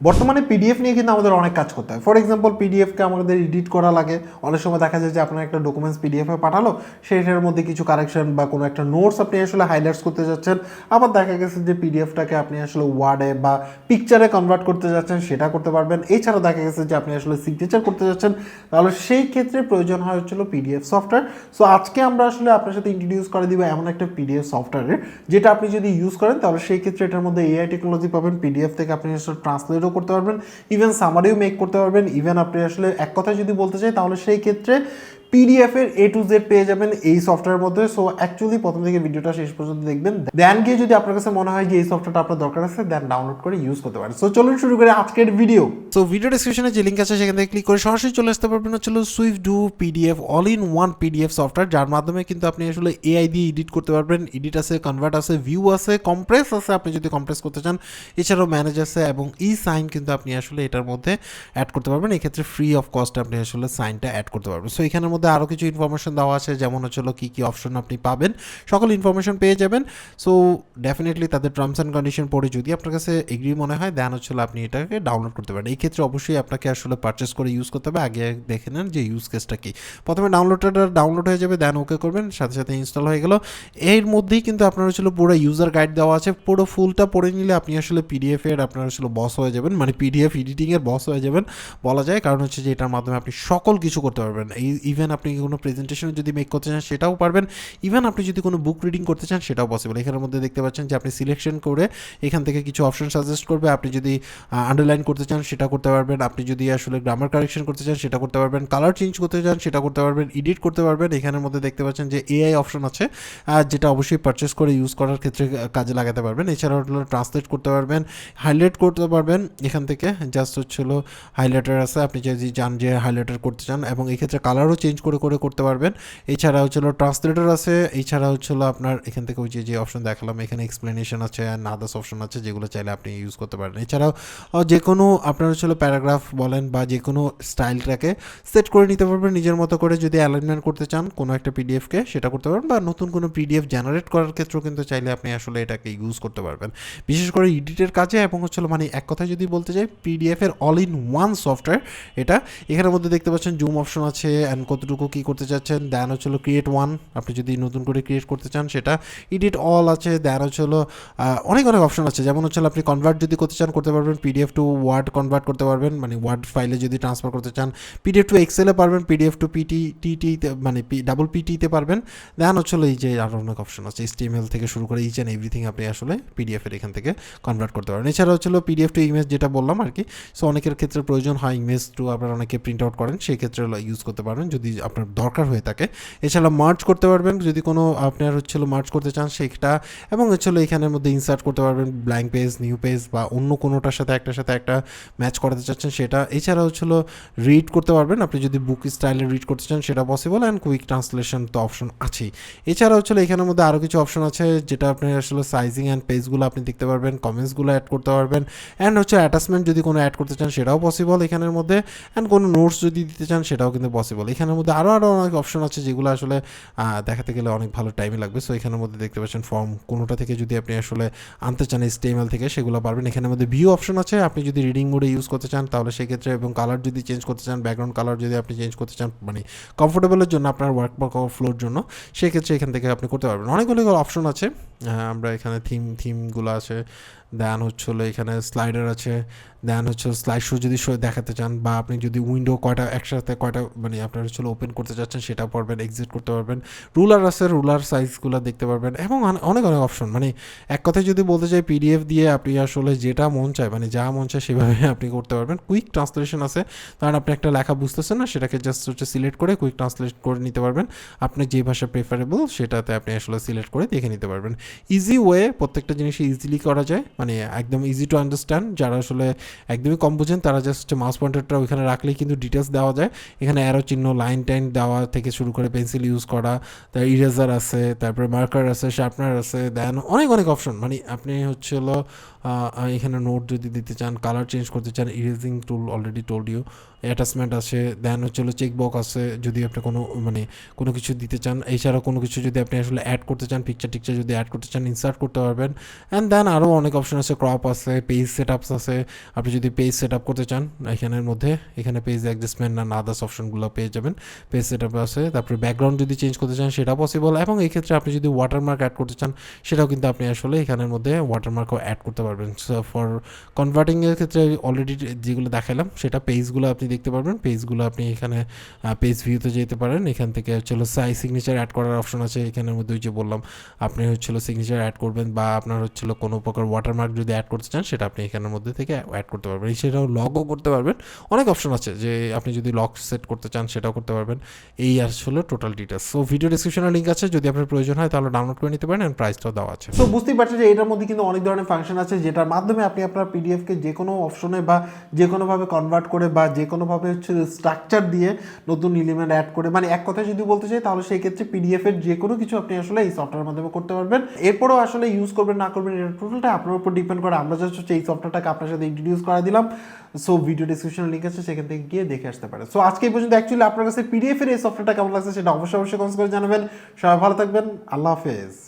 বর্তমানে পিডিএফ নিয়ে কিন্তু আমাদের অনেক কাজ করতে হয়। ফর এক্সাম্পল পিডিএফকে আমাদের এডিট করা লাগে। অনেক সময় দেখা যায় যে আপনার একটা ডকুমেন্টস পিডিএফে পাঠালো, সেটার মধ্যে কিছু কারেকশন বা কোনো একটা নোটস আপনি আসলে হাইলাইটস করতে যাচ্ছেন। আবার দেখা গেছে যে পিডিএফটাকে আপনি আসলে ওয়ার্ডে বা পিকচারে কনভার্ট করতে যাচ্ছেন, সেটা করতে পারবেন। এছাড়াও দেখা গেছে যে আপনি আসলে সিগনেচার করতে যাচ্ছেন, তাহলে সেই ক্ষেত্রে প্রয়োজন হয় হচ্ছিল পিডিএফ সফটওয়্যার। সো আজকে আমরা আসলে আপনার সাথে ইন্ট্রোডিউস করে দিব এমন একটা পিডিএফ সফটওয়্যারের, যেটা আপনি যদি ইউজ করেন তাহলে সেই ক্ষেত্রে এটার মধ্যে এআই টেকনোলজি পাবেন। পিডিএফ থেকে আপনি আসলে ট্রান্সলেটও করতে পারবেন, ইভেন সামারিও মেক করতে পারবেন। ইভেন আপনি আসলে এক কথায় যদি বলতে চাই তাহলে সেই ক্ষেত্রে পিডিএফের A to Z পেয়ে যাবেন এই সফটওয়্যারের মধ্যে। সো অ্যাকচুয়ালি প্রথম থেকে ভিডিওটা শেষ পর্যন্ত দেখবেন, দেন গিয়ে যদি আপনার কাছে মনে হয় যে এই সফটওয়্যারটা আপনার দরকার আছে, দেন ডাউনলোড করে ইউজ করতে পারেন। সো চলুন শুরু করে আজকের ভিডিও। সো ভিডিও ডেসক্রিপশনে যে লিঙ্ক আছে সেখান থেকে ক্লিক করে সরাসরি চলে আসতে পারবেন হচ্ছিল SwifDoo PDFAll-in-One PDF সফটওয়্যার, যার মাধ্যমে কিন্তু আপনি আসলে এআই দিয়ে এডিট করতে পারবেন। এডিট আছে, কনভার্ট আছে, ভিউ আছে, কম্প্রেস আছে আপনি যদি কম্প্রেস করতে চান, এছাড়াও ম্যানেজ আছে এবং ই সাইন কিন্তু আপনি আসলে এটার মধ্যে অ্যাড করতে পারবেন। এক্ষেত্রে ফ্রি অফ কস্ট আপনি আসলে সাইনটা অ্যাড করতে পারবেন। সো এখানের মধ্যে আরও কিছু ইনফরমেশন দেওয়া আছে, যেমন হচ্ছিল কী কী অপশন আপনি পাবেন, সকল ইনফরমেশন পেয়ে যাবেন। সো ডেফিনেটলি তাদের টার্মস অ্যান্ড কন্ডিশন পড়ে যদি আপনার কাছে এগ্রি মনে হয়, দেন হচ্ছিল আপনি এটাকে ডাউনলোড করতে পারেন। এই ক্ষেত্রে অবশ্যই আপনাকে আসলে পারচেস করে ইউজ করতে হবে। আগে দেখে নেন যে ইউজ কেসটা কি। প্রথমে ডাউনলোড হয়ে যাবে, দেন ওকে করবেন, সাথে সাথে ইনস্টল হয়ে গেল। এর মধ্যেই কিন্তু আপনার হচ্ছিল পুরো ইউজার গাইড দেওয়া আছে। পুরো ফুলটা পড়ে নিলে আপনি আসলে পিডিএফের আপনার আসলে বস হয়ে যাবেন, মানে পিডিএফ এডিটিংয়ের বস হয়ে যাবেন বলা যায়। কারণ হচ্ছে যে এটার মাধ্যমে আপনি সকল কিছু করতে পারবেন। ইভেন আপনি কোনো প্রেজেন্টেশন যদি মেক করতে চান সেটাও পারবেন। ইভেন আপনি যদি কোনো বুক রিডিং করতে চান সেটাও পসিবল। এখানের মধ্যে দেখতে পাচ্ছেন যে আপনি সিলেকশন করে এখান থেকে কিছু অপশন সাজেস্ট করবে। আপনি যদি আন্ডারলাইন করতে চান সেটা করতে পারবেন, আপনি যদি আসলে গ্রামার কারেকশন করতে চান সেটা করতে পারবেন, কালার চেঞ্জ করতে চান সেটা করতে পারবেন, এডিট করতে পারবেন। এখানের মধ্যে দেখতে পাচ্ছেন যে এআই অপশন আছে, যেটা অবশ্যই পারচেস করে ইউজ করার ক্ষেত্রে কাজে লাগাতে পারবেন। এছাড়াও ট্রান্সলেট করতে পারবেন, হাইলাইট করতে পারবেন। এখান থেকে জাস্ট হচ্ছিল হাইলাইটার আছে, আপনি যদি চান যে হাইলাইটার করতে চান, এবং এই ক্ষেত্রে কালারও চেঞ্জ করে করে করতে পারবেন। এছাড়া হচ্ছিল ট্রান্সলেটর আছে। এছাড়া হচ্ছিল আপনার এখান থেকে ওই যে অপশন দেখালাম, এখানে এক্সপ্লেনেশন আছে অ্যান্ড আদার্স অপশন আছে, যেগুলো চাইলে আপনি ইউজ করতে পারেন। এছাড়াও যে কোনো আপনার হচ্ছিল প্যারাগ্রাফ বলেন বা যে কোনো স্টাইলটাকে সেট করে নিতে পারবেন নিজের মতো করে। যদি অ্যালাইনমেন্ট করতে চান কোনো একটা পিডিএফকে, সেটা করতে পারবেন, বা নতুন কোনো পিডিএফ জেনারেট করার ক্ষেত্রেও কিন্তু চাইলে আপনি আসলে এটাকে ইউজ করতে পারবেন, বিশেষ করে এডিটের কাজে। এবং হচ্ছিল মানে এক কথায় যদি বলতে চাই পিডিএফের অল ইন ওয়ান সফটওয়্যার এটা। এখানের মধ্যে দেখতে পাচ্ছেন জুম অপশন আছে অ্যান্ড কতটুকু কী করতে চাচ্ছেন। দেন হচ্ছিল ক্রিয়েট ওয়ান, আপনি যদি নতুন করে ক্রিয়েট করতে চান সেটা। এডিট অল আছে। দেন হচ্ছিল অনেক অপশন আছে, যেমন হচ্ছিল আপনি কনভার্ট যদি করতে চান করতে পারবেন, পিডিএফ টু ওয়ার্ড কনভার্ট করতে পারবেন, মানে ওয়ার্ড ফাইলে যদি ট্রান্সফার করতে চান। পিডিএফ টু এক্সেলে পারবেন, পিডিএফ টু পিটিতে মানে ডাবল পিটিতে পারবেন। দেন হচ্ছিল এই যে আরও অনেক অপশন আছে, HTML থেকে শুরু করে ইচ অ্যান্ড এভরিথিং আপনি আসলে পিডিএফের এখান থেকে কনভার্ট করতে পারেন। এছাড়া হচ্ছিল পিডিএফ টু ইমেজ, যেটা বললাম আর কি। সো অনেকের ক্ষেত্রে প্রয়োজন হয় ইমেজ টু, আপনার অনেকে প্রিন্ট আউট করেন, সেই ক্ষেত্রে ইউজ করতে পারবেন যদি আপনার দরকার হয়ে থাকে। এছাড়া মার্চ করতে পারবেন, যদি কোনো আপনার হচ্ছিল মার্চ করতে চান সেটা। এবং হচ্ছিল এখানের মধ্যে ইনসার্ট করতে পারবেন ব্ল্যাঙ্ক পেজ, নিউ পেজ, বা অন্য কোনোটার সাথে একটা ম্যাচ করাতে চাচ্ছেন সেটা। এছাড়া হচ্ছিল রিড করতে পারবেন, আপনি যদি বুক স্টাইলে রিড করতে চান সেটা পসিবল। অ্যান্ড কুইক ট্রান্সলেশন তো অপশন আছেই। এছাড়া হচ্ছিল এখানের মধ্যে আরও কিছু অপশন আছে, যেটা আপনি আসলে সাইজিং অ্যান্ড পেজগুলো আপনি দেখতে পারবেন, কমেন্টসগুলো অ্যাড করতে পারবেন। অ্যান্ড হচ্ছে অ্যাটাচমেন্ট যদি কোনো অ্যাড করতে চান সেটাও পসিবল এখানের মধ্যে। অ্যান্ড কোনো নোটস যদি দিতে চান সেটাও কিন্তু পসিবল। এখানের মধ্যে আরও অনেক অপশন আছে, যেগুলো আসলে দেখাতে গেলে অনেক ভালো টাইমই লাগবে। সো এখানের মধ্যে দেখতে পাচ্ছেন ফর্ম, কোনোটা থেকে যদি আপনি আসলে আনতে চান HTML থেকে সেগুলো পারবেন। এখানের মধ্যে ভিউ অপশন আছে, আপনি যদি রিডিং মোডে ইউজ করতে চান তাহলে সেক্ষেত্রে, এবং কালার যদি চেঞ্জ করতে চান, ব্যাকগ্রাউন্ড কালার যদি আপনি চেঞ্জ করতে চান মানে কমফোর্টেবলের জন্য আপনার ওয়ার্ক বা ফ্লোর জন্য, সেক্ষেত্রে এখান থেকে আপনি করতে পারবেন। অনেকগুলো অপশন আছে। আমরা এখানে থিমগুলো আছে। দেন হচ্ছিল এখানে স্লাইডার আছে। দেন হচ্ছে স্লাইড শো যদি দেখাতে চান, বা আপনি যদি উইন্ডো একসাথে কয়টা মানে আপনার হচ্ছে ওপেন করতে চাচ্ছেন সেটা পারবেন, এক্সিট করতে পারবেন। রুলার আছে, রুলার সাইজগুলো দেখতে পারবেন, এবং অনেক অপশন। মানে এক কথায় যদি বলতে চাই পিডিএফ দিয়ে আপনি আসলে যেটা মন চায়, মানে যা মন চায় সেভাবে আপনি করতে পারবেন। কুইক ট্রান্সলেশন আছে, কারণ আপনি একটা লেখা বুঝতেছেন না, সেটাকে জাস্ট হচ্ছে সিলেক্ট করে কুইক ট্রান্সলেট করে নিতে পারবেন। আপনি যে ভাষা প্রেফারেবল সেটাতে আপনি আসলে সিলেক্ট করে দেখে নিতে পারবেন। ইজি ওয়ে, প্রত্যেকটা জিনিসই ইজিলি করা যায়, মানে একদম ইজি টু আন্ডারস্ট্যান্ড। যারা আসলে একদমই কম বুঝেন তারা জাস্ট হচ্ছে মাউস পয়েন্টারটা ওইখানে রাখলেই কিন্তু ডিটেলস দেওয়া যায়। এখানে অ্যারো চিহ্ন, লাইন টাইন দেওয়া থেকে শুরু করে পেন্সিল ইউজ করা, তার ইরেজার আছে, তারপরে মার্কার আছে, শার্পনার আছে, দেন অনেক অপশন। মানে আপনি হচ্ছে হলো এখানে নোট যদি দিতে চান, কালার চেঞ্জ করতে চান, erasing tool already told you, attachment আছে। দেন হচ্ছে হলো চেকবক্স আছে, যদি আপনি কোনো কিছু দিতে চান। এছাড়াও কোনো কিছু যদি আপনি আসলে অ্যাড করতে চান, পিকচার যদি অ্যাড করতে চান ইনসার্ট করতে পারবেন। অ্যান্ড দেন আরও অনেক অপশন আছে, ক্রপ আছে, পেজ সেটআপস আছে। আপনি যদি পেজ সেটআপ করতে চান এখানের মধ্যে, এখানে পেজ অ্যাডজাস্টমেন্ট না আদার্স অপশনগুলো পেয়ে যাবেন। পেজ সেটআপ আছে, তারপরে ব্যাকগ্রাউন্ড যদি চেঞ্জ করতে চান সেটা পসিবল, এবং এই ক্ষেত্রে আপনি যদি ওয়াটারমার্ক অ্যাড করতে চান সেটাও কিন্তু আপনি আসলে এখানের মধ্যে ওয়াটারমার্কও অ্যাড করতে পারবেন। সো ফর কনভার্টিংয়ের ক্ষেত্রে অলরেডি যেগুলো দেখালাম সেটা পেজগুলো আপনি দেখতে পারবেন। পেজগুলো আপনি এখানে পেজ ভিউতে যেতে পারেন। এখান থেকে হচ্ছিল সিগনেচার অ্যাড করার অপশন আছে এখানের মধ্যে, যে বললাম আপনি হচ্ছিল সিগনেচার অ্যাড করবেন বা আপনার হচ্ছিল কোনো প্রকার ওয়াটারমার্ক যদি অ্যাড করতে চান সেটা আপনি এখানের মধ্যে থেকে অ্যাড করতে পারবেন। সেটাও লগও করতে পারবেন। অনেক অপশন আছে, যে আপনি যদি লক সেট করতে চান সেটাও করতে পারবেন। এই আসলে টোটাল ডিটেলস। সো ভিডিও ডিসক্রিপশনে লিঙ্ক আছে, যদি আপনার প্রয়োজন হয় তাহলে ডাউনলোড করে নিতে পারেন, এন্ড প্রাইসটাও দেওয়া আছে। সো বুঝতেই পারছেন যে এটার মধ্যে কিন্তু অনেক ধরনের ফাংশন আছে, যেটার মাধ্যমে আপনি আপনার পিডিএফকে যে কোনো অপশনে বা যে কোনোভাবে কনভার্ট করে বা যে কোনোভাবে হচ্ছে স্ট্রাকচার দিয়ে নতুন এলিমেন্ট অ্যাড করে, মানে এক কথায় যদি বলতে চাই তাহলে সেই ক্ষেত্রে পিডিএফের যে কোনো কিছু আপনি আসলে এই সফটওয়্যারের মাধ্যমে করতে পারবেন। এরপরেও আসলে ইউজ করবেন না করবেন এটা টোটালটা আপনার উপর ডিপেন্ড করে। আমরা জাস্ট হচ্ছে এই সফটওয়্যারটাকে আপনার সাথে ইন্ট্রোডিউস করে দিলাম। সো ভিডিও ডিসক্রিপশনে লিঙ্ক আছে, সেখান থেকে গিয়ে দেখে আসতে পারেন। সো আজকে এই পর্যন্ত। অ্যাকচুয়ালি আপনার কাছে পিডিএফের এই সফটওয়্যারটা কেমন লাগছে সেটা অবশ্যই কমেন্টস করে জানাবেন। সবাই ভালো থাকবেন, আল্লাহ হাফেজ।